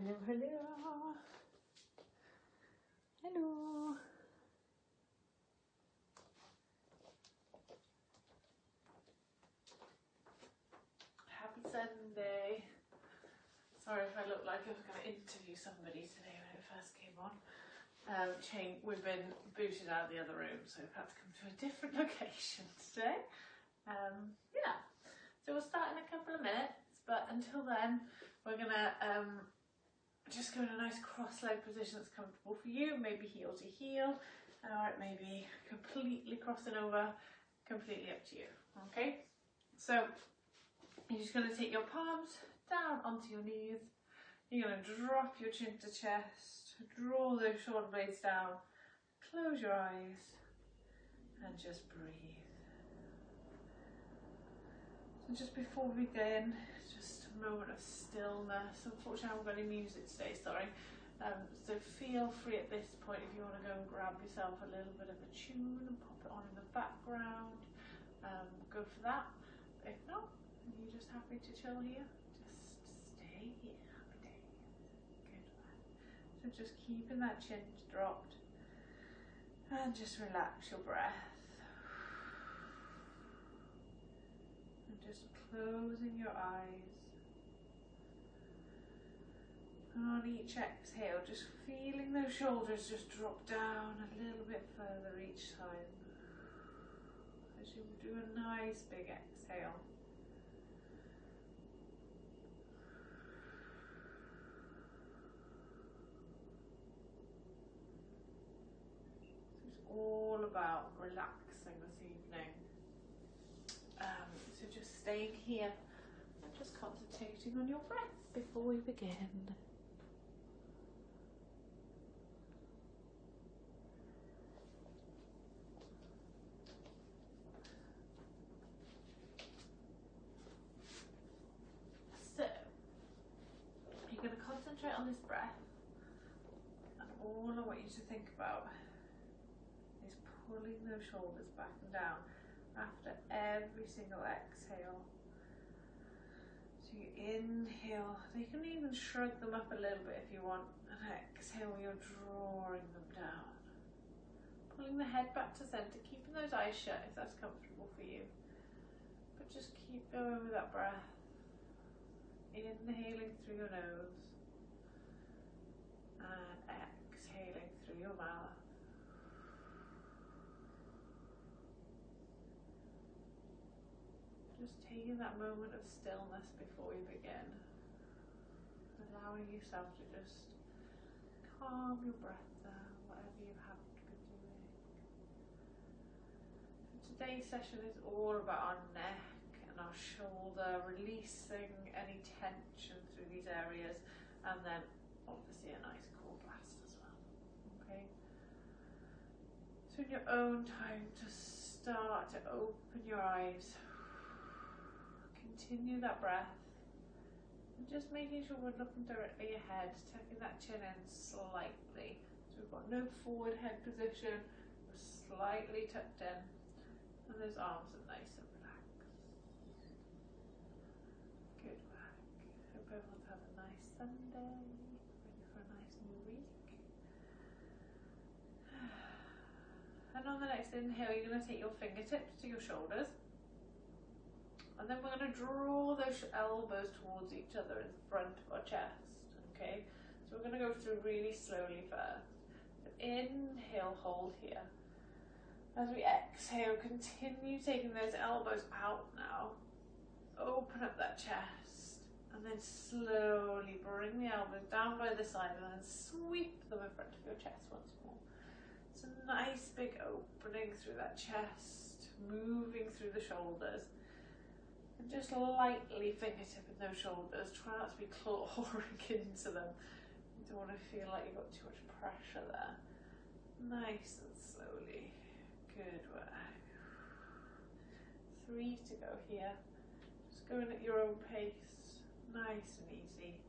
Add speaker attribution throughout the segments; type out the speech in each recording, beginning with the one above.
Speaker 1: Hello, hello. Hello. Happy Sunday. Sorry if I look like I was going to interview somebody today when it first came on. We've been booted out of the other room, so we've had to come to a different location today. Yeah, so we'll start in a couple of minutes, but until then, we're going to just go in a nice cross-leg position that's comfortable for you, maybe heel to heel, or it may be completely crossing over, completely up to you, okay? So you're just going to take your palms down onto your knees, you're going to drop your chin to chest, draw those shoulder blades down, close your eyes, and just breathe. So just before we begin, just a moment of stillness. Unfortunately, I haven't got any music today, sorry. So feel free at this point if you want to go and grab yourself a little bit of a tune and pop it on in the background. Go for that. If not, and you're just happy to chill here, just stay here. Good. So just keeping that chin dropped and just relax your breath. And just closing your eyes. And on each exhale, just feeling those shoulders just drop down a little bit further each time. As you do a nice big exhale. It's all about relaxing this evening. So just staying here and just concentrating on your breath before we begin. So, you're going to concentrate on this breath, and all I want you to think about is pulling those shoulders back and down after every single exhale. So you inhale, you can even shrug them up a little bit if you want, and exhale, you're drawing them down. Pulling the head back to center, keeping those eyes shut if that's comfortable for you. But just keep going with that breath. Inhaling through your nose and exhaling through your mouth. Just taking that moment of stillness before we begin. Allowing yourself to just calm your breath down, whatever you have been doing. So today's session is all about our neck and our shoulder, releasing any tension through these areas, and then obviously a nice cool blast as well. Okay? So in your own time, just start to open your eyes. Continue that breath, and just making sure we're looking directly ahead, tucking that chin in slightly. So we've got no forward head position, we're slightly tucked in, and those arms are nice and relaxed. Good work. Hope everyone's had a nice Sunday, ready for a nice new week. And on the next inhale, you're going to take your fingertips to your shoulders. And then we're going to draw those elbows towards each other in front of our chest, okay? So we're going to go through really slowly first. So inhale, hold here. As we exhale, continue taking those elbows out now. Open up that chest. And then slowly bring the elbows down by the side and then sweep them in front of your chest once more. It's a nice big opening through that chest, moving through the shoulders. And just lightly fingertipping those shoulders. Try not to be clawing into them. You don't want to feel like you've got too much pressure there. Nice and slowly. Good work. 3 to go here. Just going at your own pace. Nice and easy.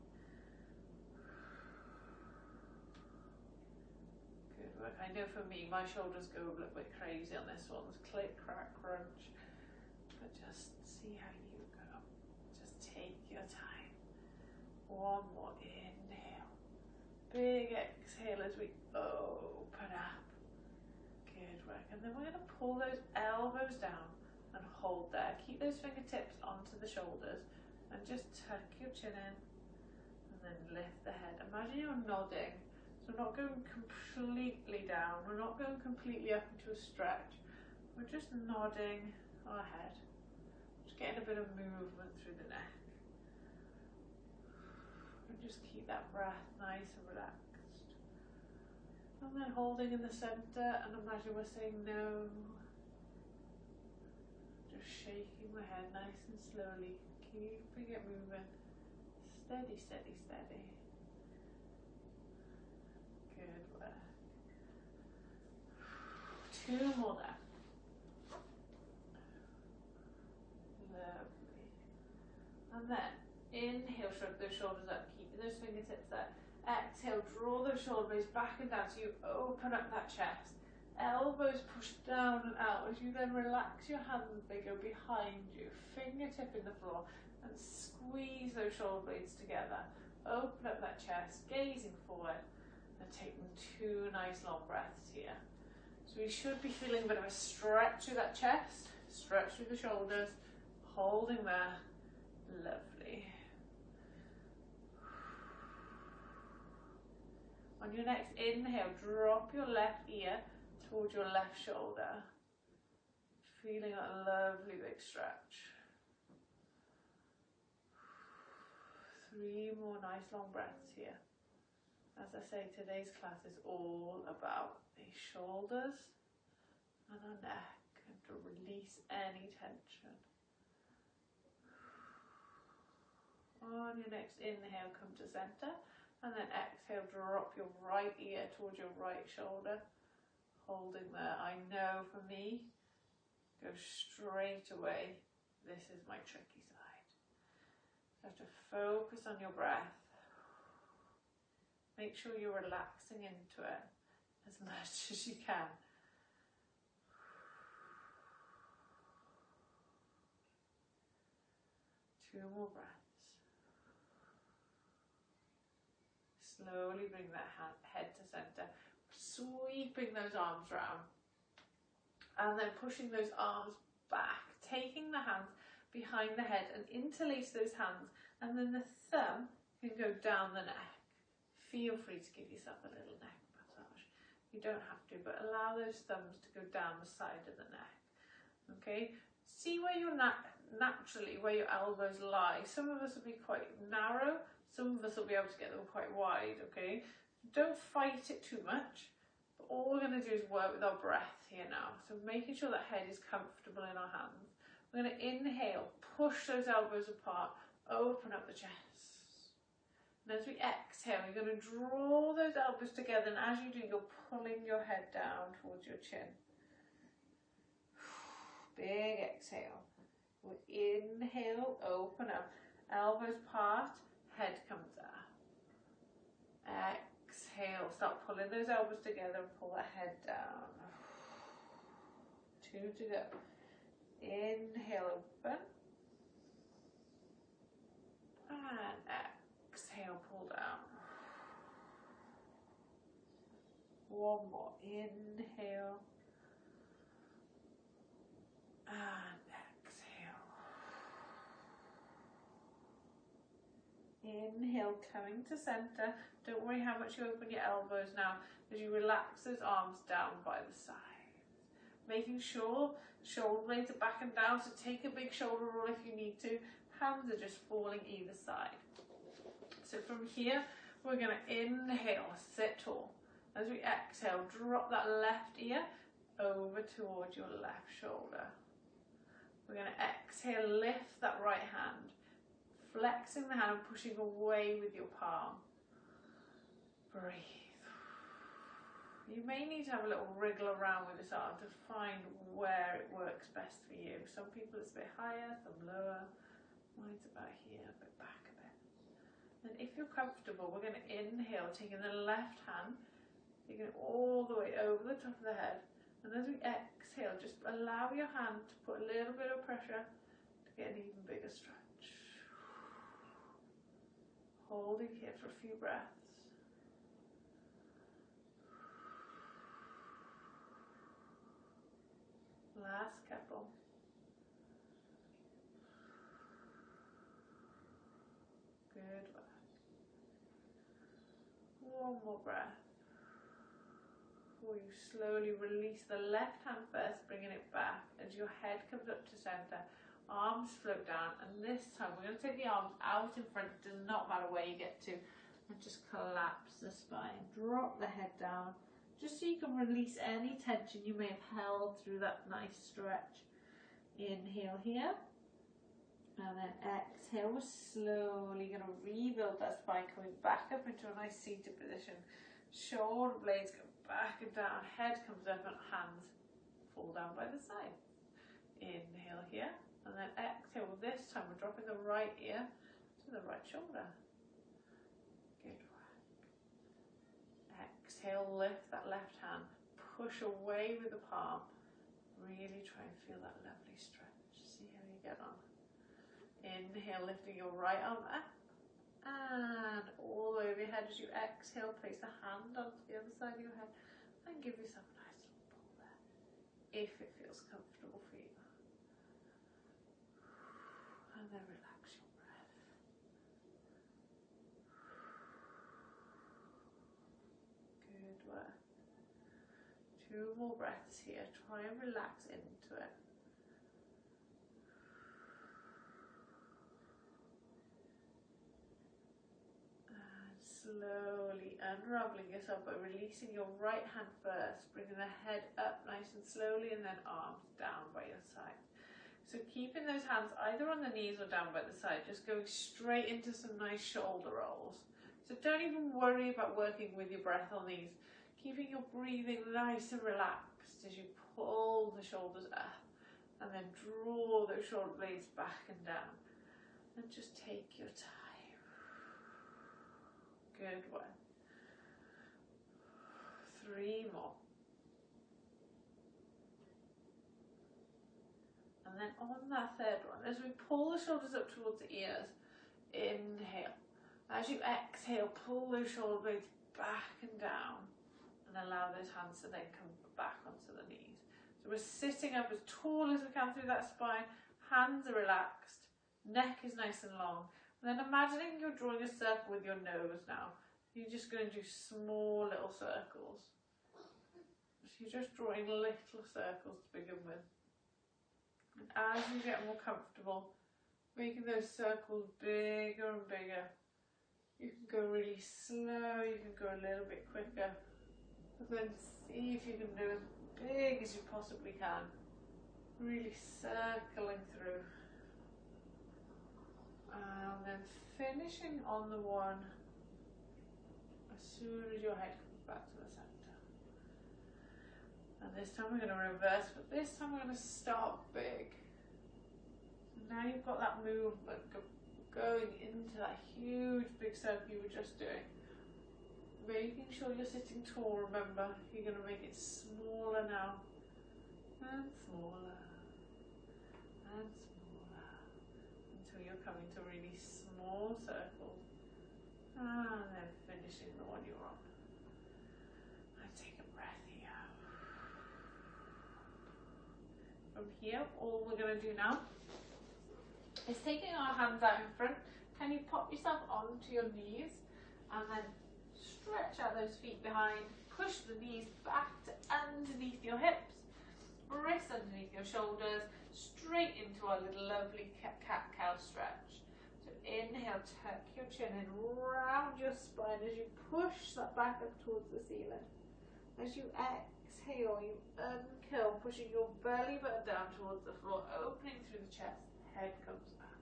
Speaker 1: Good work. I know for me, my shoulders go a little bit crazy on this one. It's click, crack, crunch. But just see how you go. Just take your time. One more inhale. Big exhale as we open up. Good work. And then we're going to pull those elbows down and hold there. Keep those fingertips onto the shoulders and just tuck your chin in and then lift the head. Imagine you're nodding. So we're not going completely down. We're not going completely up into a stretch. We're just nodding our head. Just getting a bit of movement through the neck. And just keep that breath nice and relaxed. And then holding in the center, and imagine we're saying no. Just shaking my head nice and slowly, keeping it moving. Steady, steady, steady. Good work. 2 more there. Lovely. And then inhale, shrug those shoulders up, keeping those fingertips there. Exhale, draw those shoulder blades back and down so you open up that chest. Elbows push down and out as you then relax your hands. They go behind you, fingertip in the floor, and squeeze those shoulder blades together. Open up that chest, gazing forward, and taking 2 nice long breaths here. So we should be feeling a bit of a stretch through that chest, stretch through the shoulders, holding there. Lovely. On your next inhale, drop your left ear towards your left shoulder. Feeling that lovely big stretch. 3 more nice long breaths here. As I say, today's class is all about the shoulders and our neck, and to release any tension. On your next inhale, come to center. And then exhale, drop your right ear towards your right shoulder, holding there. I know for me, go straight away. This is my tricky side. You have to focus on your breath. Make sure you're relaxing into it as much as you can. Two more breaths. Slowly bring that head to center, sweeping those arms round, and then pushing those arms back, taking the hands behind the head and interlace those hands, and then the thumb can go down the neck. Feel free to give yourself a little neck massage. You don't have to, but allow those thumbs to go down the side of the neck. Okay, see where you're naturally, where your elbows lie. Some of us will be quite narrow. Some of us will be able to get them quite wide, okay? Don't fight it too much. But all we're going to do is work with our breath here now. So making sure that head is comfortable in our hands. We're going to inhale, push those elbows apart, open up the chest. And as we exhale, you're going to draw those elbows together. And as you do, you're pulling your head down towards your chin. Big exhale. We'll inhale, open up, elbows part. Head comes up. Exhale, start pulling those elbows together and pull the head down. 2 to go. Inhale, open. And exhale, pull down. 1 more. Inhale. And inhale, coming to center. Don't worry how much you open your elbows now as you relax those arms down by the sides. Making sure shoulder blades are back and down, so take a big shoulder roll if you need to. Hands are just falling either side. So from here, we're going to inhale, sit tall. As we exhale, drop that left ear over towards your left shoulder. We're going to exhale, lift that right hand. Flexing the hand and pushing away with your palm. Breathe. You may need to have a little wriggle around with this arm to find where it works best for you. Some people it's a bit higher, some lower. Mine's about here, a bit back a bit. And if you're comfortable, we're going to inhale, taking the left hand, taking it all the way over the top of the head. And as we exhale, just allow your hand to put a little bit of pressure to get an even bigger stretch. Holding here for a few breaths. One more breath. Before you slowly release the left hand first, bringing it back as your head comes up to center. Arms float down, and this time we're going to take the arms out in front. It does not matter where you get to, and just collapse the spine. Drop the head down, just so you can release any tension you may have held through that nice stretch. Inhale here, and then exhale. We're slowly going to rebuild that spine, coming back up into a nice seated position. Shoulder blades go back and down, head comes up, and hands fall down by the side. Inhale here, and then exhale. This time we're dropping the right ear to the right shoulder. Good work. Exhale, lift that left hand, push away with the palm. Really try and feel that lovely stretch. See how you get on. Inhale, lifting your right arm up and all over your head. As you exhale, place the hand onto the other side of your head and give yourself a nice little pull there, if it feels comfortable for you. And then relax your breath. Good work. 2 more breaths here. Try and relax into it. And slowly unraveling yourself by releasing your right hand first, bringing the head up nice and slowly, and then arms down by your side. So keeping those hands either on the knees or down by the side, just going straight into some nice shoulder rolls. So don't even worry about working with your breath on these. Keeping your breathing nice and relaxed as you pull the shoulders up and then draw those shoulder blades back and down. And just take your time. Good one. 3 more. And then on that third one, as we pull the shoulders up towards the ears, inhale. As you exhale, pull those shoulder blades back and down and allow those hands to then come back onto the knees. So we're sitting up as tall as we can through that spine, hands are relaxed, neck is nice and long. And then imagining you're drawing a circle with your nose now. You're just going to do small little circles. So you're just drawing little circles to begin with. And as you get more comfortable, making those circles bigger and bigger. You can go really slow, you can go a little bit quicker. But then see if you can do as big as you possibly can. Really circling through. And then finishing on the one as soon as your head comes back to the center. And this time we're going to reverse, but this time we're going to start big. So now you've got that movement going into that huge big circle you were just doing. Making sure you're sitting tall, remember. You're going to make it smaller now. And smaller. And smaller. Until you're coming to really small circles. And then finishing the one you're on. And take a breath here. From here, all we're going to do now is taking our hands out in front. Can you pop yourself onto your knees and then stretch out those feet behind, push the knees back to underneath your hips, wrists underneath your shoulders, straight into our little lovely cat-cow stretch. So inhale, tuck your chin in, round your spine as you push that back up towards the ceiling. As you exhale, you uncurl, pushing your belly button down towards the floor, opening through the chest, head comes back.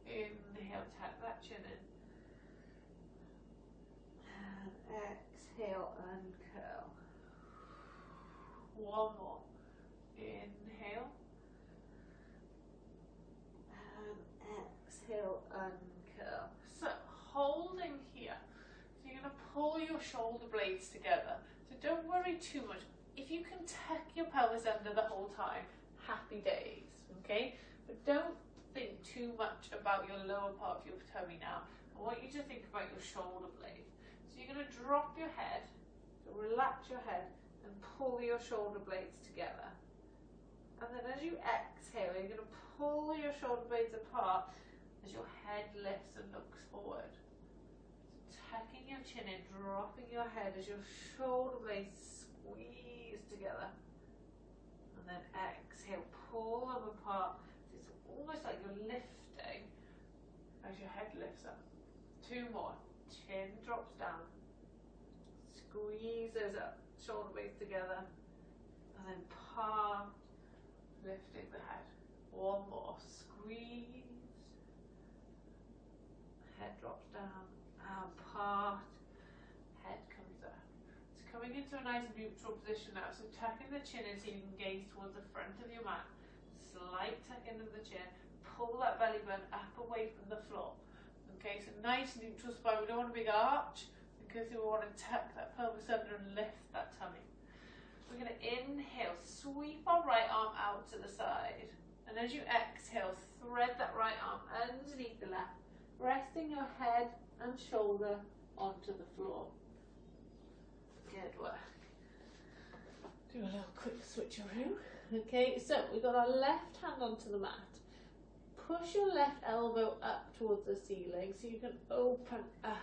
Speaker 1: Inhale, tuck that chin in. Exhale, uncurl. One more. Inhale. And exhale, uncurl. So holding here. So you're going to pull your shoulder blades together. So don't worry too much. If you can tuck your pelvis under the whole time, happy days. Okay? But don't think too much about your lower part of your tummy now. I want you to think about your shoulder blades. So you're going to drop your head, so relax your head and pull your shoulder blades together. And then as you exhale, you're going to pull your shoulder blades apart as your head lifts and looks forward. So tucking your chin in, dropping your head as your shoulder blades squeeze together. And then exhale, pull them apart. It's almost like you're lifting as your head lifts up. 2 more. Chin drops down. Squeeze those up, shoulder blades together. And then part, lifting the head. 1 more. Squeeze. Head drops down. And part. Head comes up. It's coming into a nice neutral position now. So tucking the chin in so you can gaze towards the front of your mat. Slight tuck into the chin. Pull that belly button up away from the floor. Okay, so nice neutral spine. We don't want a big arch because we want to tuck that pelvis under and lift that tummy. We're going to inhale, sweep our right arm out to the side. And as you exhale, thread that right arm underneath the left, resting your head and shoulder onto the floor. Good work. Do a little quick switcheroo. Okay, so we've got our left hand onto the mat. Push your left elbow up towards the ceiling so you can open up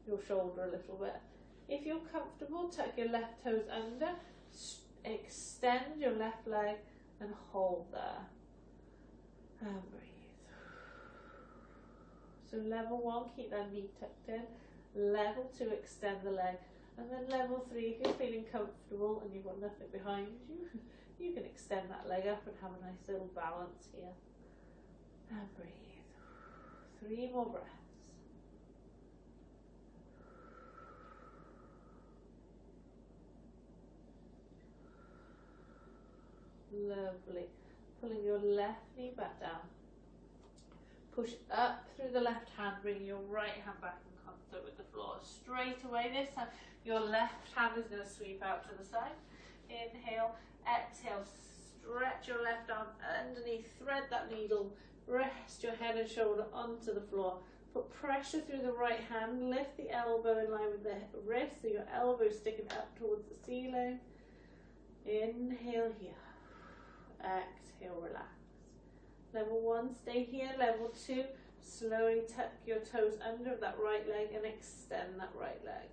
Speaker 1: your shoulder a little bit. If you're comfortable, tuck your left toes under, extend your left leg and hold there. And breathe. So level 1, keep that knee tucked in. Level 2, extend the leg. And then level 3, if you're feeling comfortable and you've got nothing behind you, you can extend that leg up and have a nice little balance here. And breathe. 3 more breaths. Lovely. Pulling your left knee back down. Push up through the left hand, bring your right hand back in concert with the floor. Straight away this time, your left hand is going to sweep out to the side. Inhale, exhale, stretch your left arm underneath, thread that needle. Rest your head and shoulder onto the floor. Put pressure through the right hand. Lift the elbow in line with the wrist so your elbow is sticking up towards the ceiling. Inhale here. Exhale, relax. Level 1, stay here. Level 2, slowly tuck your toes under that right leg and extend that right leg.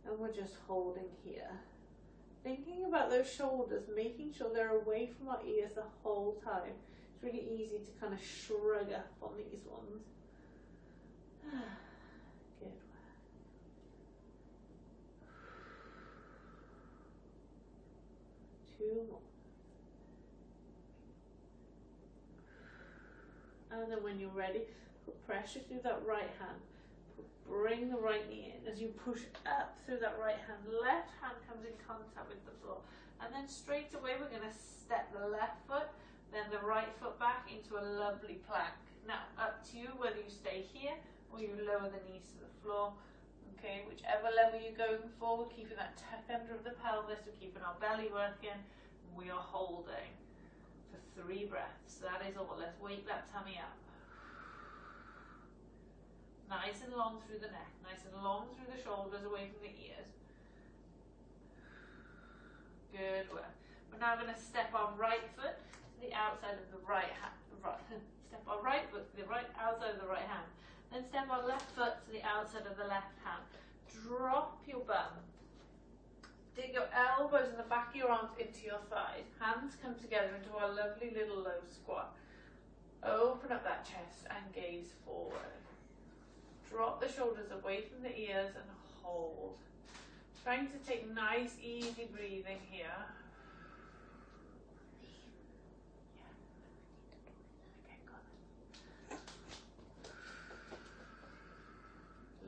Speaker 1: And we're just holding here. Thinking about those shoulders, making sure they're away from our ears the whole time. It's really easy to kind of shrug up on these ones. Good work. Two more. And then when you're ready, put pressure through that right hand. Bring the right knee in. As you push up through that right hand, left hand comes in contact with the floor. And then straight away we're going to step the left foot, then the right foot back into a lovely plank. Now up to you whether you stay here or you lower the knees to the floor. Okay, whichever level you're going for, we're keeping that tuck under of the pelvis, we're keeping our belly working. We are holding for 3 breaths. That is all. Let's wake that tummy up. Nice and long through the neck, nice and long through the shoulders, away from the ears. Good work. We're now going to step our right foot to the outside of the right hand. Step our right foot to the outside of the right hand. Then step our left foot to the outside of the left hand. Drop your bum. Dig your elbows and the back of your arms into your thighs. Hands come together into our lovely little low squat. Open up that chest and gaze forward. Drop the shoulders away from the ears and hold. Trying to take nice, easy breathing here.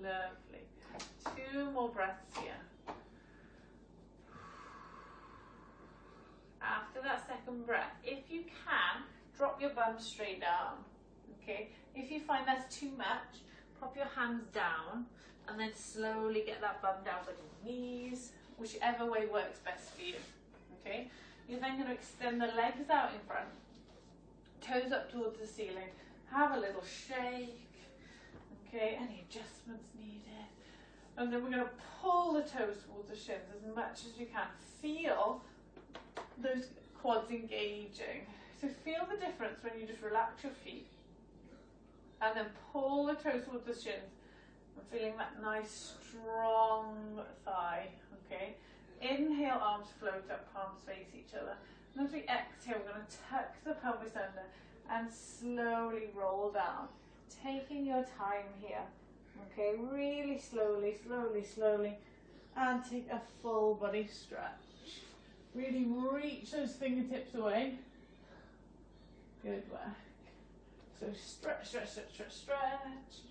Speaker 1: Lovely. 2 more breaths here. After that second breath, if you can, drop your bum straight down. Okay? If you find that's too much, pop your hands down and then slowly get that bum down with your knees, whichever way works best for you. Okay? You're then going to extend the legs out in front, toes up towards the ceiling. Have a little shake. Okay, any adjustments needed? And then we're going to pull the toes towards the shins as much as you can. Feel those quads engaging. So feel the difference when you just relax your feet and then pull the toes towards the shins I'm feeling that nice strong thigh, okay? Inhale, arms float up, palms face each other. And as we exhale, we're going to tuck the pelvis under and slowly roll down. Taking your time here, okay? Really slowly, slowly, slowly. And take a full body stretch. Really reach those fingertips away. Good work. So stretch, stretch, stretch, stretch, stretch.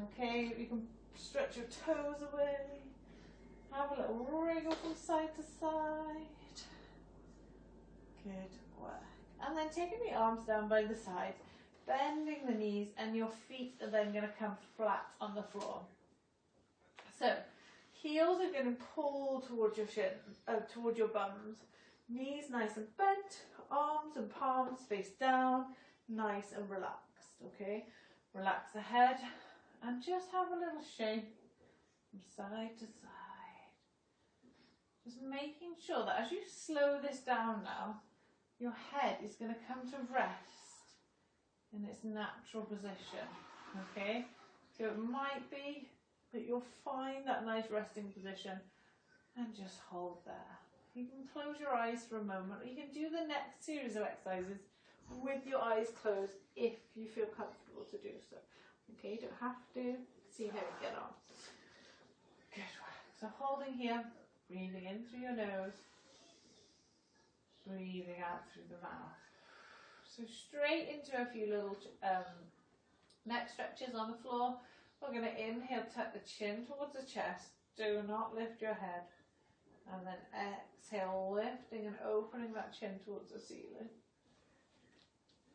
Speaker 1: Okay, you can stretch your toes away. Have a little wriggle from side to side. Good work. And then taking the arms down by the side, bending the knees, and your feet are then going to come flat on the floor. So, heels are going to pull towards your shin, towards your bums. Knees nice and bent, arms and palms face down, nice and relaxed, okay? Relax the head and just have a little shake from side to side. Just making sure that as you slow this down now, your head is going to come to rest in its natural position, okay? So it might be that you'll find that nice resting position and just hold there. You can close your eyes for a moment, or you can do the next series of exercises with your eyes closed if you feel comfortable to do so. Okay, you don't have to. See how you get on. Good work. So holding here, breathing in through your nose, breathing out through the mouth. So straight into a few little neck stretches on the floor. We're going to inhale, tuck the chin towards the chest. Do not lift your head. And then exhale, lifting and opening that chin towards the ceiling.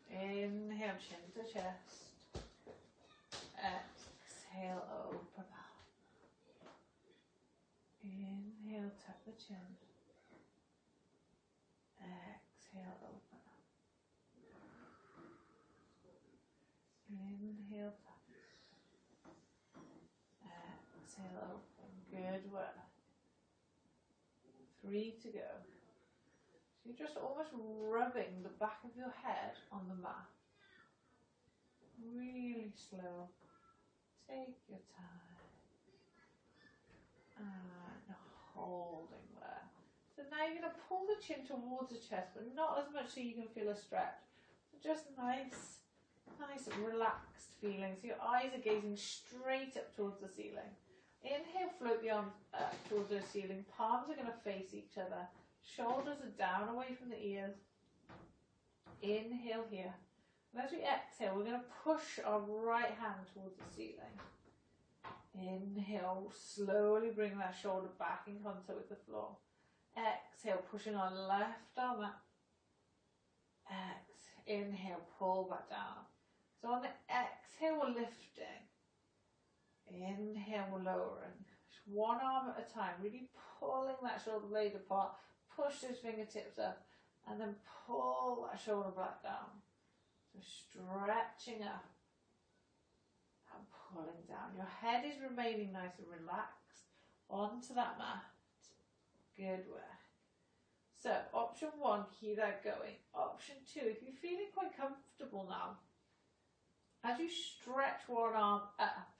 Speaker 1: Inhale, chin to chest. Exhale, open up. Inhale, tuck the chin. Exhale, open up. Inhale, tuck. Exhale, open. Good work. 3 to go. So you're just almost rubbing the back of your head on the mat. Really slow. Take your time. And holding there. So now you're going to pull the chin towards the chest, but not as much so you can feel a stretch. Just nice relaxed feeling. So your eyes are gazing straight up towards the ceiling. Inhale, float the arms up towards the ceiling. Palms are going to face each other. Shoulders are down away from the ears. Inhale here. And as we exhale, we're going to push our right hand towards the ceiling. Inhale, slowly bring that shoulder back in contact with the floor. Exhale, pushing our left arm up. Inhale, pull back down. So on the exhale, we're lifting. Inhale, we're lowering. Just one arm at a time, really pulling that shoulder blade apart. Push those fingertips up and then pull that shoulder back down. So stretching up and pulling down. Your head is remaining nice and relaxed onto that mat. Good work. So option 1, keep that going. Option 2, if you're feeling quite comfortable now, as you stretch one arm up,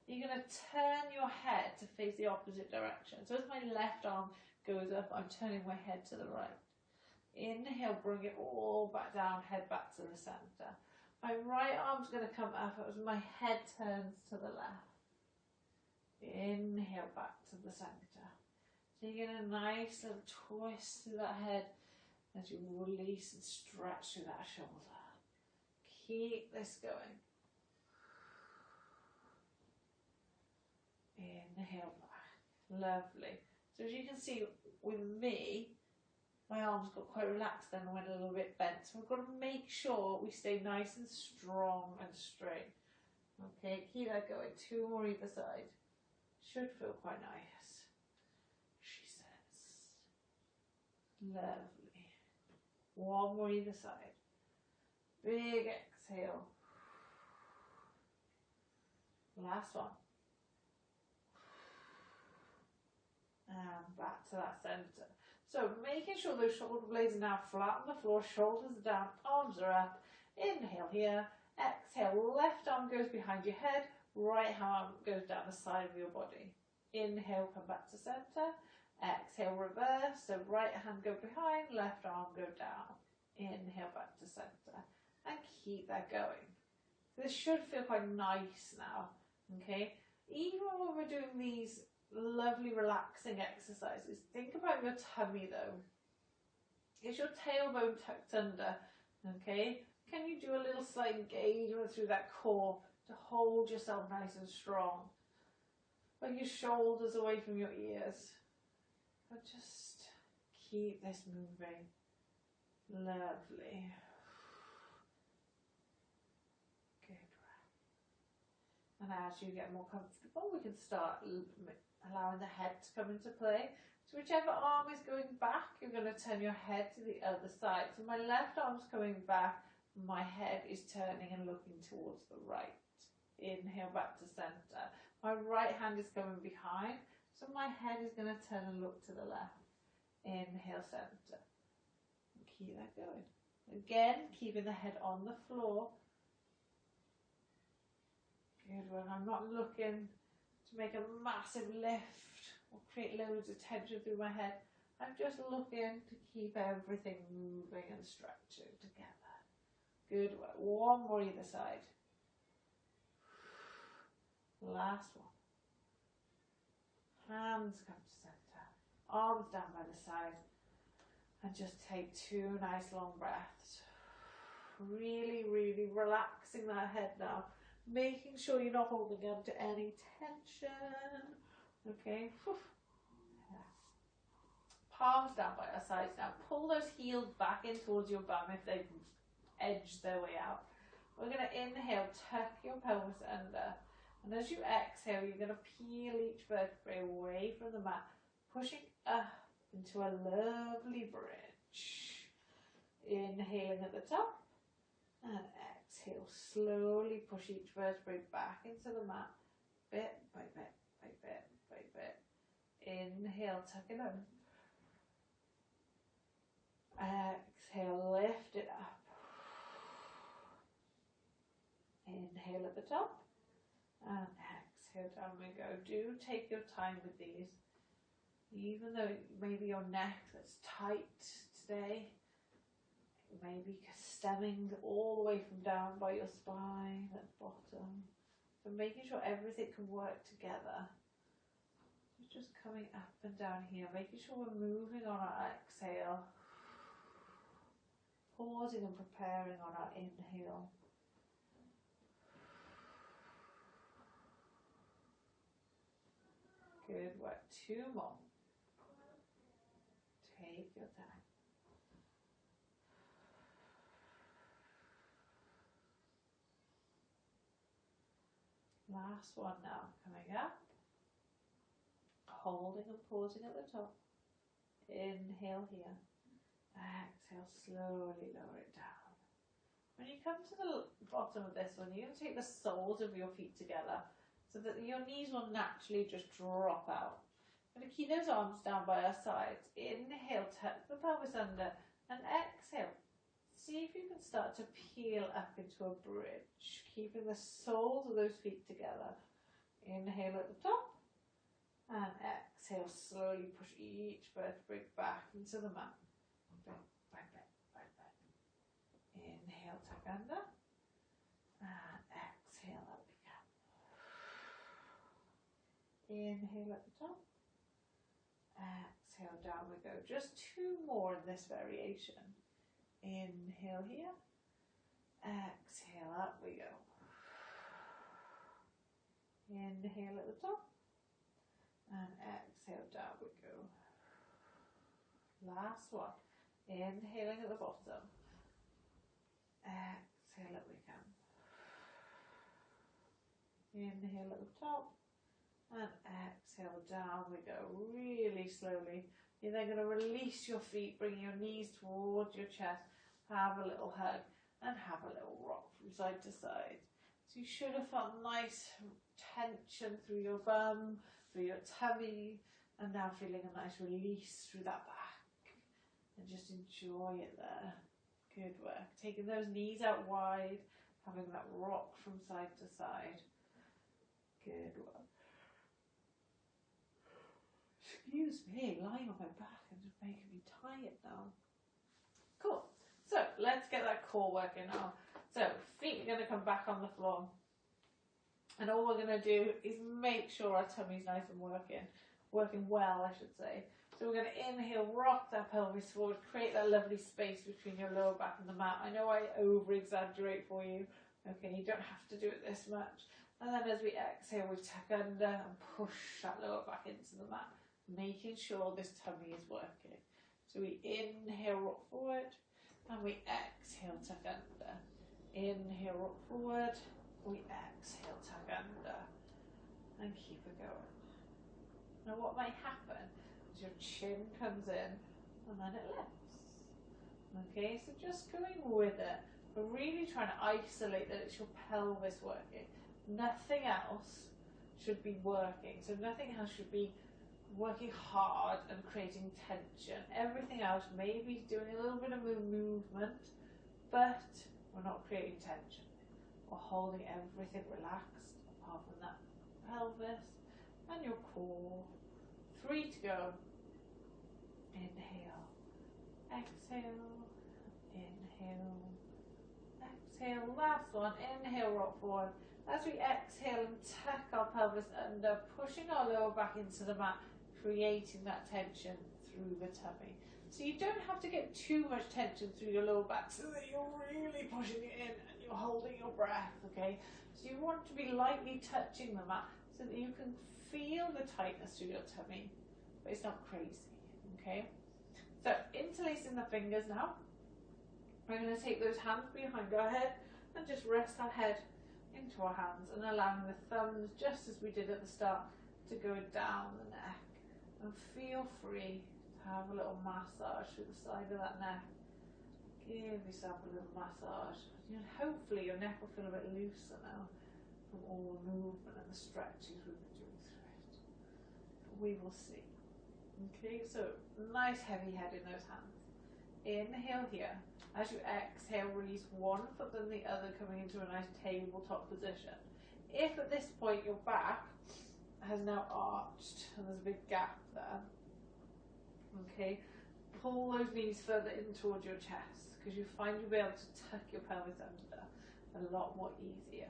Speaker 1: you're going to turn your head to face the opposite direction. So as my left arm goes up, I'm turning my head to the right. Inhale, bring it all back down, head back to the center. My right arm's going to come up as my head turns to the left. Inhale, back to the center. So you get a nice little twist through that head as you release and stretch through that shoulder. Keep this going. Inhale back. Lovely. So as you can see with me, my arms got quite relaxed then and went a little bit bent. So we've got to make sure we stay nice and strong and straight. Okay, keep that going. 2 more either side. Should feel quite nice, she says. Lovely. 1 more either side. Big exhale. Last one. And back to that center. So making sure those shoulder blades are now flat on the floor, shoulders are down, arms are up. Inhale here. Exhale, left arm goes behind your head, Right arm goes down the side of your body. Inhale, come back to center. Exhale, reverse. So right hand go behind, left arm go down. Inhale, back to center. And keep that going. This should feel quite nice now, okay? Even when we're doing these lovely relaxing exercises, think about your tummy though. Is your tailbone tucked under, okay? Can you do a little slight engagement through that core to hold yourself nice and strong? Bring your shoulders away from your ears. But just keep this moving. Lovely. And as you get more comfortable, we can start allowing the head to come into play. So whichever arm is going back, you're going to turn your head to the other side. So my left arm's coming back, my head is turning and looking towards the right. Inhale, back to center. My right hand is coming behind, so my head is going to turn and look to the left. Inhale, center. And keep that going. Again, keeping the head on the floor. Good one. I'm not looking to make a massive lift or create loads of tension through my head. I'm just looking to keep everything moving and stretching together. Good work. One more either side. Last one. Hands come to center. Arms down by the side. And just take 2 nice long breaths. Really, really relaxing that head now. Making sure you're not holding on to any tension. Okay. Palms down by our sides now. Pull those heels back in towards your bum if they've edged their way out. We're going to inhale, tuck your pelvis under. And as you exhale, you're going to peel each vertebrae away from the mat, pushing up into a lovely bridge. Inhaling at the top and exhale. Slowly push each vertebrae back into the mat, bit by bit by bit by bit. Inhale, tuck it in. Exhale, lift it up. Inhale at the top and exhale, down we go. Do take your time with these. Even though maybe your neck that's tight today, maybe stemming all the way from down by your spine at the bottom. So making sure everything can work together. Just coming up and down here, making sure we're moving on our exhale. Pausing and preparing on our inhale. Good work. 2 more. Take your time. Last one now. Coming up. Holding and pausing at the top. Inhale here. Exhale, slowly lower it down. When you come to the bottom of this one, you're going to take the soles of your feet together so that your knees will naturally just drop out. I'm going to keep those arms down by our sides. Inhale, tuck the pelvis under, and exhale. See if you can start to peel up into a bridge, keeping the soles of those feet together. Inhale at the top, and exhale, slowly push each vertebrae back into the mat. Inhale, tuck under, and exhale, up we go. Inhale at the top, exhale, down we go. Just 2 more in this variation. Inhale here, exhale, up we go. Inhale at the top, and exhale, down we go. Last one. Inhaling at the bottom. Exhale, up we come. Inhale at the top, and exhale, down we go. Really slowly. You're then going to release your feet, bring your knees towards your chest, have a little hug, and have a little rock from side to side. So you should have felt nice tension through your bum, through your tummy, and now feeling a nice release through that back. And just enjoy it there. Good work. Taking those knees out wide, having that rock from side to side. Good one. Excuse me, lying on my back and just making me tired now. Cool. So let's get that core working now. So feet are going to come back on the floor. And all we're going to do is make sure our tummy's nice and working well, I should say. So we're going to inhale, rock that pelvis forward, create that lovely space between your lower back and the mat. I know I over-exaggerate for you. Okay, you don't have to do it this much. And then as we exhale, we tuck under and push that lower back into the mat, making sure this tummy is working. So we inhale, rock forward, and we exhale, tuck under. Inhale, rock forward, we exhale, tuck under, and keep it going. Now what might happen is your chin comes in and then it lifts. Okay, so just going with it, but really trying to isolate that it's your pelvis working. Nothing else should be working. So nothing else should be working hard and creating tension. Everything else may be doing a little bit of movement, but we're not creating tension. We're holding everything relaxed apart from that pelvis and your core. 3 to go. Inhale, exhale, inhale, exhale. Last one. Inhale, rock forward. As we exhale and tuck our pelvis under, pushing our lower back into the mat, creating that tension through the tummy. So you don't have to get too much tension through your lower back so that you're really pushing it in and you're holding your breath, okay? So you want to be lightly touching the mat so that you can feel the tightness through your tummy, but it's not crazy, okay? So interlacing the fingers now. We're going to take those hands behind our head and just rest our head into our hands and allowing the thumbs, just as we did at the start, to go down the neck. And feel free to have a little massage through the side of that neck. Give yourself a little massage. And hopefully your neck will feel a bit looser now from all the movement and the stretches we've been doing through it. But we will see. Okay, so nice heavy head in those hands. Inhale here. As you exhale, release one foot then the other, coming into a nice tabletop position. If at this point your back has now arched and there's a big gap there, okay, pull those knees further in towards your chest because you find you'll be able to tuck your pelvis under a lot more easier.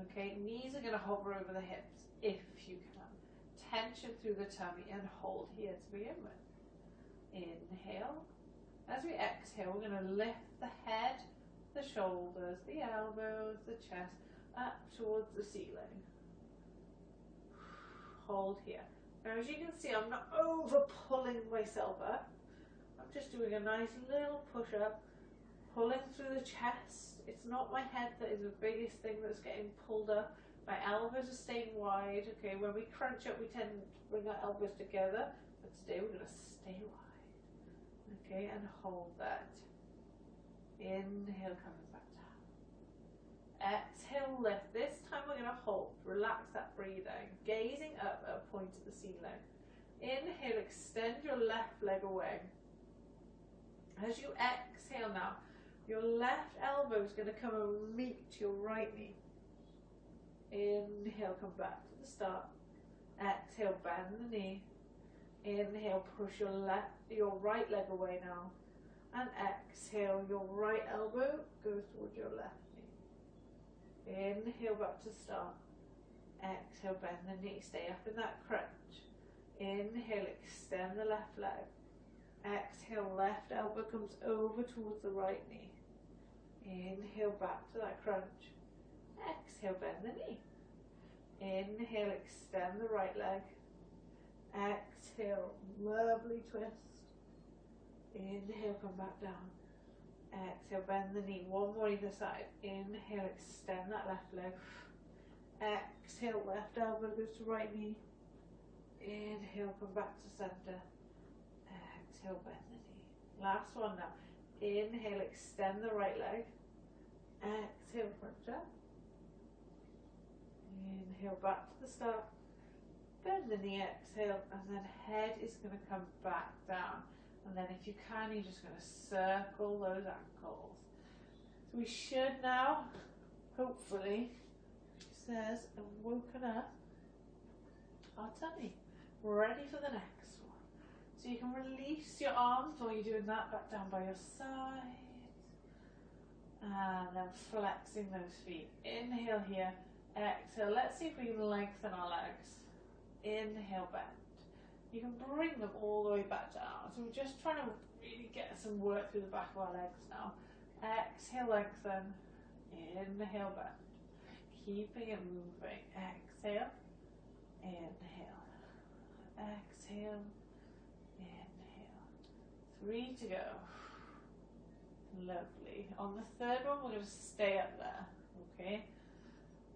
Speaker 1: Okay, knees are going to hover over the hips if you can. Tension through the tummy and hold here to begin with. Inhale. As we exhale, we're going to lift the head, the shoulders, the elbows, the chest up towards the ceiling. Hold here. Now as you can see, I'm not over pulling myself up. I'm just doing a nice little push up, pulling through the chest. It's not my head that is the biggest thing that's getting pulled up. My elbows are staying wide. Okay, when we crunch up, we tend to bring our elbows together, but today we're going to stay wide. Okay, and hold that. Inhale, coming back down. Exhale, lift. This time we're going to hold. Relax that breathing. Gazing up at a point at the ceiling. Inhale, extend your left leg away. As you exhale now, your left elbow is going to come and meet your right knee. Inhale, come back to the start. Exhale, bend the knee. Inhale, push your right leg away now. And exhale, your right elbow goes towards your left knee. Inhale, back to start. Exhale, bend the knee. Stay up in that crunch. Inhale, extend the left leg. Exhale, left elbow comes over towards the right knee. Inhale, back to that crunch. Exhale, bend the knee. Inhale, extend the right leg. Exhale, lovely twist. Inhale, come back down. Exhale, bend the knee. One more either side. Inhale, extend that left leg. Exhale, left elbow goes to right knee. Inhale, come back to center. Exhale, bend the knee. Last one now. Inhale, extend the right leg. Exhale, crunch up. Inhale, back to the start. Bend the knee, exhale, and then head is going to come back down. And then if you can, you're just going to circle those ankles. So we should now, hopefully, she says, have woken up our tummy. Ready for the next one. So you can release your arms while you're doing that, back down by your side. And then flexing those feet. Inhale here, exhale. Let's see if we can lengthen our legs. Inhale, bend. You can bring them all the way back down. So we're just trying to really get some work through the back of our legs now. Exhale, lengthen. Inhale, bend. Keeping it moving. Exhale, inhale. Exhale, inhale. 3 to go. Lovely. On the third one, we're going to stay up there. Okay.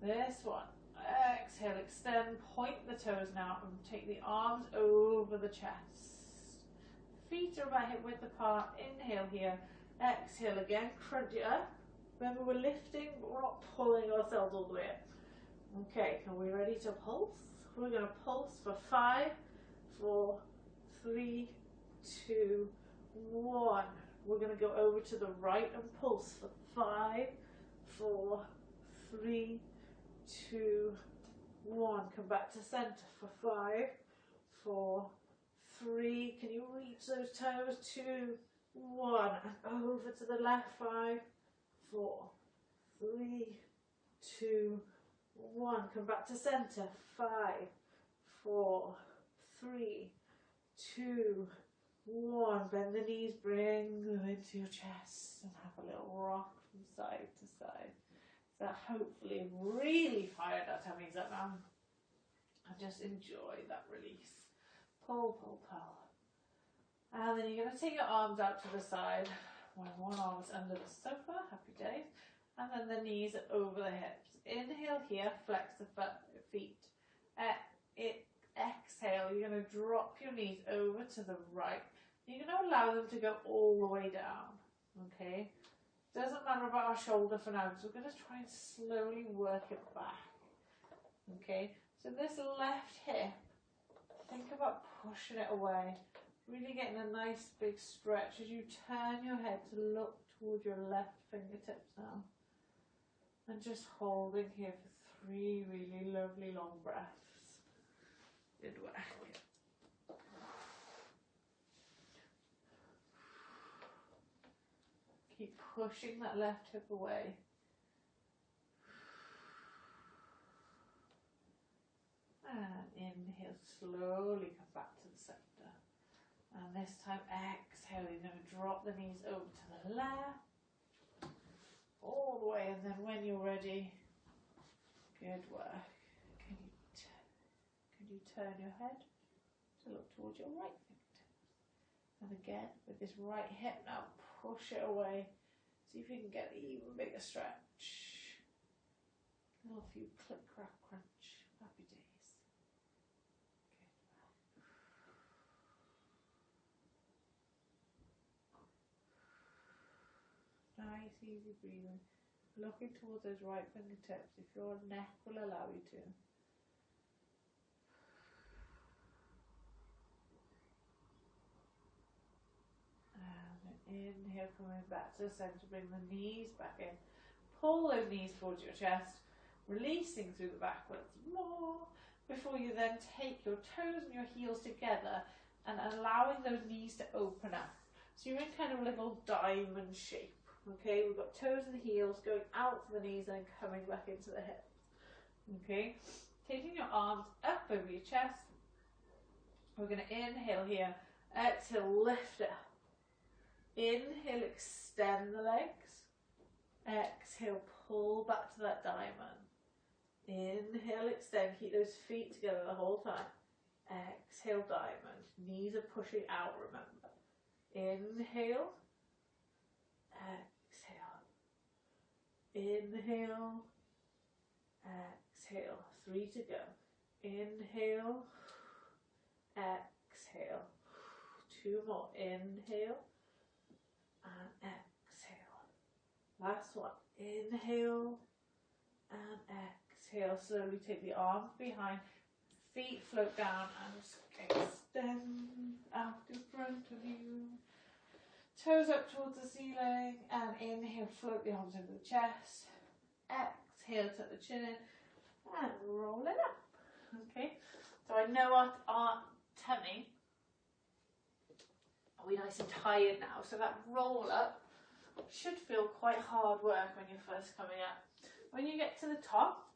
Speaker 1: This one. Exhale, extend, point the toes now, and take the arms over the chest. Feet are about hip width apart. Inhale here. Exhale again. Crunch it up. Remember, we're lifting, but we're not pulling ourselves all the way up. Okay, are we ready to pulse? We're going to pulse for 5, 4, 3, 2, 1. We're going to go over to the right and pulse for 5, 4, 3, 2, 1. Come back to center for 5, 4, 3. Can you reach those toes? 2, 1. And over to the left. 5, 4, 3, 2, 1. Come back to center. 5, 4, 3, 2, 1. Bend the knees, bring them into your chest and have a little rock from side to side. So hopefully really fired our tummies up now. And just enjoy that release. Pull, pull, pull. And then you're going to take your arms out to the side. When one arm is under the sofa, happy days. And then the knees are over the hips. Inhale here, flex the feet. Exhale, you're going to drop your knees over to the right. You're going to allow them to go all the way down. Okay? Doesn't matter about our shoulder for now, because we're going to try and slowly work it back. Okay? So this left hip, think about pushing it away. Really getting a nice big stretch as you turn your head to look towards your left fingertips now. And just holding here for 3 really lovely long breaths. Good work. Keep pushing that left hip away. And inhale, slowly come back to the center. And this time, exhale, you're going to drop the knees over to the left, all the way, and then when you're ready, good work. Can you turn your head to look towards your right fingertips? And again, with this right hip now, push it away. See if you can get an even bigger stretch. A little few click, crack, crunch. Happy days. Nice, easy breathing. Looking towards those right fingertips if your neck will allow you to. And inhale, coming back to the center, bring the knees back in. Pull those knees towards your chest, releasing through the backwards more, before you then take your toes and your heels together and allowing those knees to open up. So you're in kind of a little diamond shape. Okay, we've got toes and heels going out from the knees and coming back into the hips. Okay, taking your arms up over your chest. We're going to inhale here. Exhale, lift it up. Inhale, extend the legs. Exhale, pull back to that diamond. Inhale, extend. Keep those feet together the whole time. Exhale, diamond. Knees are pushing out, remember. Inhale. Exhale. Inhale. Exhale. 3 to go. Inhale. Exhale. 2 more. Inhale. And exhale. Last one. Inhale. And exhale. Slowly take the arms behind. Feet float down and just extend out in front of you. Toes up towards the ceiling, and inhale, float the arms over the chest. Exhale, tuck the chin in, and roll it up. Okay, So I know our tummy, we're nice and tired now, so that roll up should feel quite hard work when you're first coming up. When you get to the top,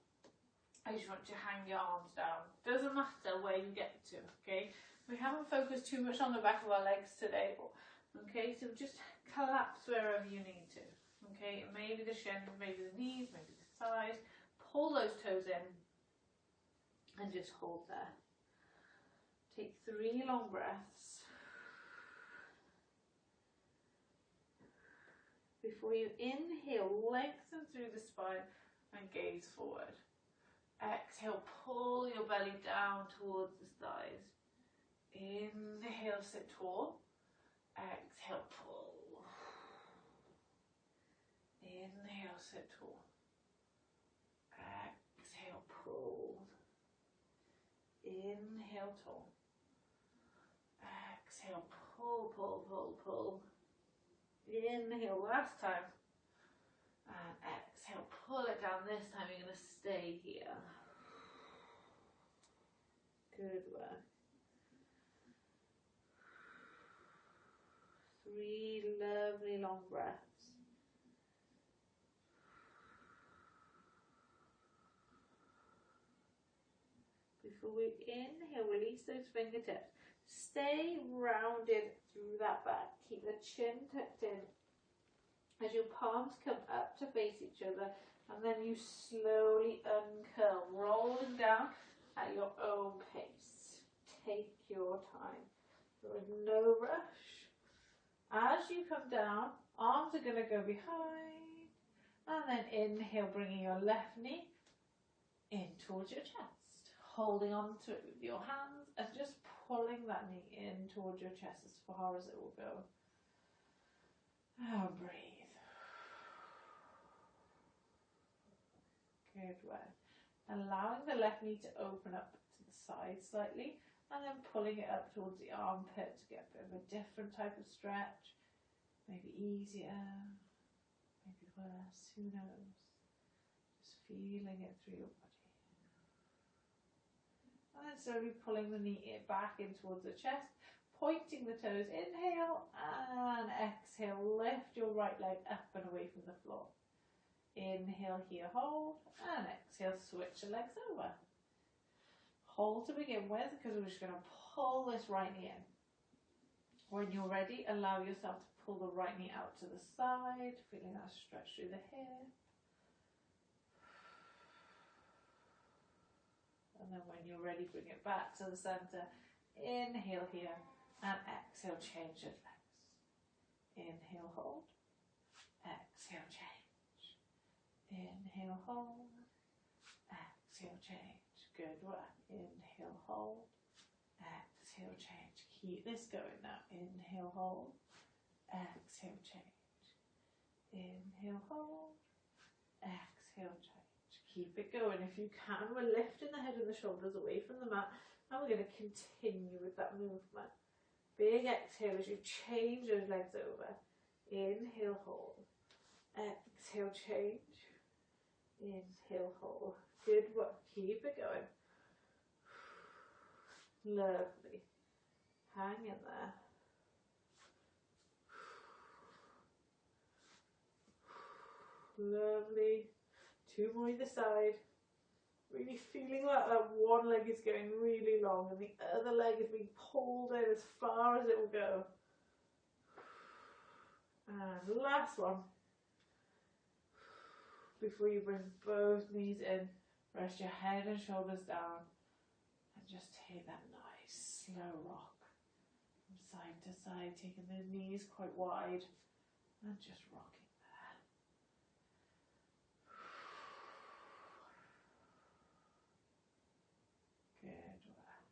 Speaker 1: I just want you to hang your arms down. Doesn't matter where you get to, okay? We haven't focused too much on the back of our legs today, okay? So just collapse wherever you need to, okay? Maybe the shins, maybe the knees, maybe the thighs. Pull those toes in and just hold there. Take 3 long breaths. Before you inhale, lengthen through the spine and gaze forward. Exhale, pull your belly down towards the thighs. Inhale, sit tall. Exhale, pull. Inhale, sit tall. Exhale, pull. Inhale, tall. Exhale, pull, pull, pull, pull. Inhale, last time. And exhale, pull it down. This time you're going to stay here. Good work. 3 lovely long breaths. Before we inhale, release those fingertips. Stay rounded through that back. Keep the chin tucked in as your palms come up to face each other, and then you slowly uncurl, rolling down at your own pace. Take your time. There is no rush. As you come down, arms are going to go behind, and then inhale, bringing your left knee in towards your chest, holding on to it with your hands and just pulling that knee in towards your chest as far as it will go. Oh, breathe. Good work. Allowing the left knee to open up to the side slightly, and then pulling it up towards the armpit to get a bit of a different type of stretch. Maybe easier, maybe worse, who knows. Just feeling it through your body. And then slowly pulling the knee back in towards the chest, pointing the toes, inhale, and exhale, lift your right leg up and away from the floor. Inhale here, hold, and exhale, switch the legs over. Hold to begin with, because we're just going to pull this right knee in. When you're ready, allow yourself to pull the right knee out to the side, feeling that stretch through the hip. And then when you're ready, bring it back to the center. Inhale here, and exhale, change your legs. Inhale, hold, exhale, change. Inhale, hold, exhale, change. Good work. Inhale, hold, exhale, change. Keep this going now. Inhale, hold, exhale, change. Inhale, hold, exhale, change. Keep it going. If you can, we're lifting the head and the shoulders away from the mat, and we're going to continue with that movement. Big exhale as you change those legs over. Inhale, hold, exhale, change. Inhale, hold. Good work. Keep it going. Lovely. Hang in there. Lovely. 2 more either side. Really feeling like that one leg is going really long and the other leg is being pulled in as far as it will go. And last one. Before you bring both knees in, rest your head and shoulders down and just take that nice slow rock from side to side, taking the knees quite wide and just rocking there. Good work.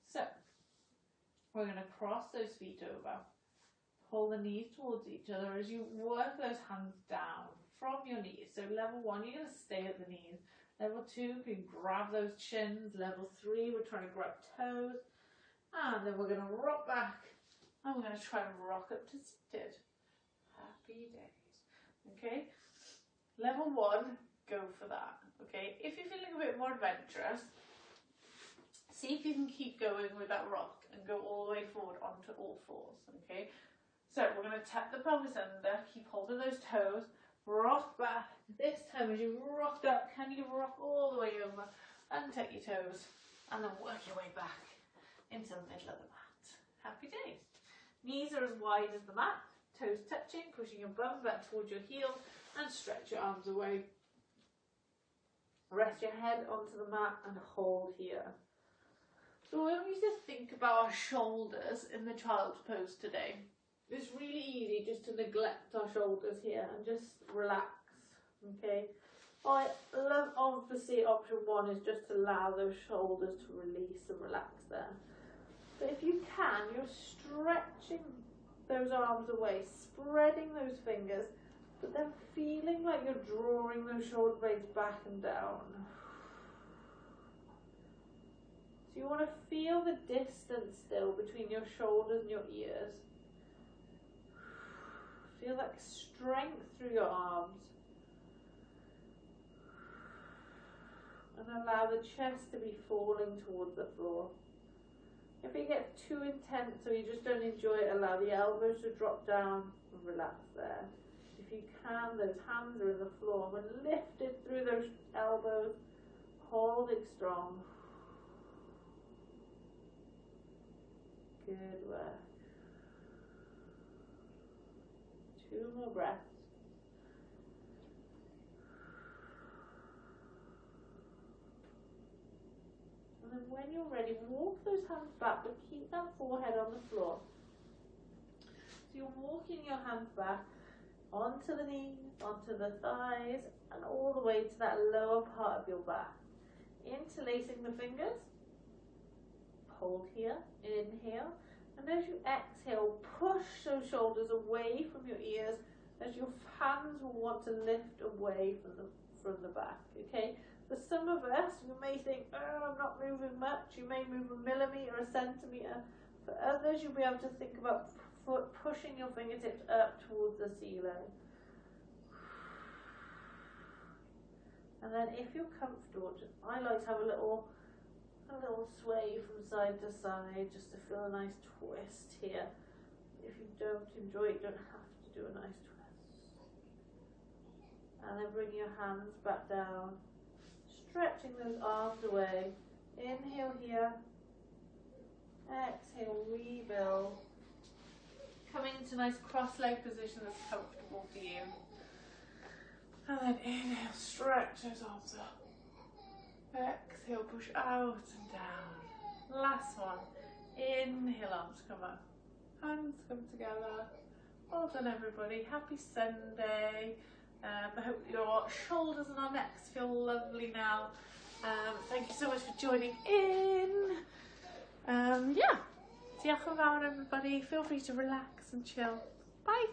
Speaker 1: So we're going to cross those feet over, pull the knees towards each other as you work those hands down from your knees. So level 1, you're going to stay at the knees. Level 2, you can grab those chins. Level 3, we're trying to grab toes. And then we're going to rock back. And we're going to try and rock up to seated. Happy days. Okay? Level 1, go for that. Okay? If you're feeling a bit more adventurous, See if you can keep going with that rock and go all the way forward onto all fours, okay? So we're going to tap the pelvis under, keep hold of those toes, rock back. This time as you rock up, can you rock all the way over, untuck your toes, and then work your way back into the middle of the mat. Happy days. Knees are as wide as the mat, toes touching, pushing your bum back towards your heels, and stretch your arms away. Rest your head onto the mat and hold here. So when we just think about our shoulders in the child's pose today, it's really easy just to neglect our shoulders here and just relax, okay? I love, obviously, option one is just to allow those shoulders to release and relax there. But if you can, you're stretching those arms away, spreading those fingers, but then feeling like you're drawing those shoulder blades back and down. So you want to feel the distance still between your shoulders and your ears. Feel that strength through your arms. And allow the chest to be falling towards the floor. If it gets too intense or you just don't enjoy it, allow the elbows to drop down and relax there. If you can, those hands are in the floor. When lifted through those elbows, holding strong. Good work. 2 more breaths. And then when you're ready, walk those hands back, but keep that forehead on the floor. So you're walking your hands back onto the knees, onto the thighs, and all the way to that lower part of your back. Interlacing the fingers. Hold here, inhale, and as you exhale, push those shoulders away from your ears as your hands will want to lift away from the back, okay? For some of us, you may think, oh, I'm not moving much. You may move a millimetre, a centimetre. For others, you'll be able to think about pushing your fingertips up towards the ceiling. And then if you're comfortable, I like to have a little sway from side to side just to feel a nice twist here. If you don't enjoy it, you don't have to do a nice twist. And then bring your hands back down, stretching those arms away. Inhale here, exhale, rebuild. Coming into a nice cross-leg position that's comfortable for you. And then inhale, stretch those arms up. Exhale, push out and down. Last one. Inhale, arms come up. Hands come together. Well done, everybody. Happy Sunday. I hope your shoulders and our necks feel lovely now. Thank you so much for joining in. Yeah. Diolch yn fawr, everybody. Feel free to relax and chill. Bye.